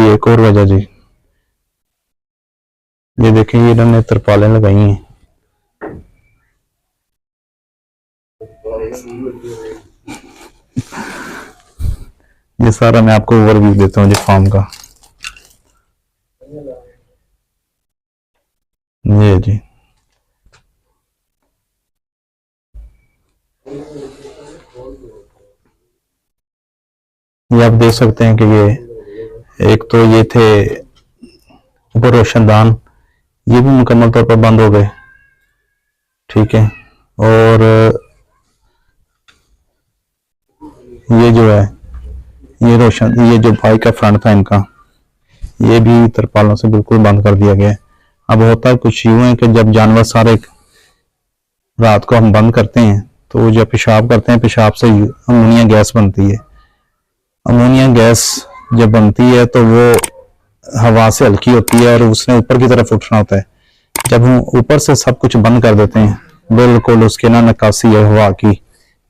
एक और वजह जी, ये देखें ये इन्होंने तरपालें लगाई हैं। ये सारा मैं आपको ओवरव्यू देता हूँ जी फार्म का। ये जी ये आप देख सकते हैं कि ये एक तो ये थे ऊपर रोशनदान, ये भी मुकम्मल तौर पर बंद हो गए, ठीक है। और ये जो है ये जो बाइक का फ्रंट था इनका, ये भी तरपालों से बिल्कुल बंद कर दिया गया है। अब होता है कुछ यूं है कि जब जानवर सारे रात को हम बंद करते हैं तो जब पेशाब करते हैं, पेशाब से अमोनिया गैस बनती है। अमोनिया गैस जब बनती है तो वो हवा से हल्की होती है और उसने ऊपर की तरफ उठना होता है। जब हम ऊपर से सब कुछ बंद कर देते हैं, बिल्कुल उसके ना निकासी है हवा की,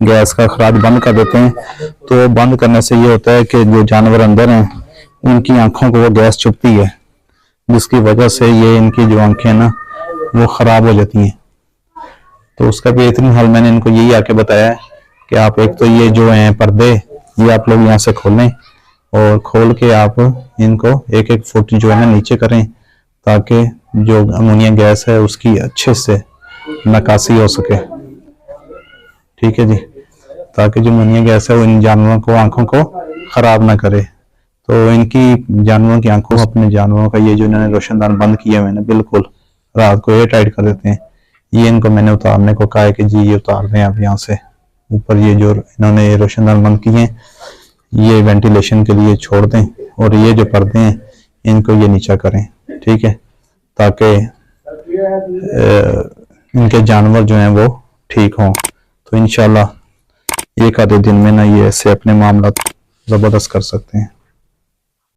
गैस का खराज बंद कर देते हैं, तो बंद करने से ये होता है कि जो जानवर अंदर हैं उनकी आंखों को वो गैस चुभती है, जिसकी वजह से ये इनकी जो आंखें ना वो खराब हो जाती हैं। तो उसका बेहतरीन हल मैंने इनको यही आके बताया है कि आप एक तो ये जो है पर्दे ये आप लोग यहाँ से खोलें और खोल के आप इनको एक एक फुट जो है ना नीचे करें, ताकि जो अमोनिया गैस है उसकी अच्छे से निकासी हो सके, ठीक है जी, ताकि जो अमोनिया गैस है वो इन जानवरों को आंखों को खराब ना करे। तो इनकी जानवरों की आंखों, अपने जानवरों का ये जो इन्होंने रोशनदान बंद किया हुए ना बिल्कुल रात को एयर टाइट कर देते हैं, ये इनको मैंने उतारने को कहा है कि जी ये उतार दें आप यहाँ से ऊपर, ये जो इन्होंने रोशनदान बंद किए हैं ये वेंटिलेशन के लिए छोड़ दें और ये जो पर्दे हैं इनको ये नीचा करें, ठीक है, ताकि इनके जानवर जो हैं वो ठीक हों। तो इंशाल्लाह एक आधे दिन में ना ये ऐसे अपने मामला ज़बरदस्त कर सकते हैं।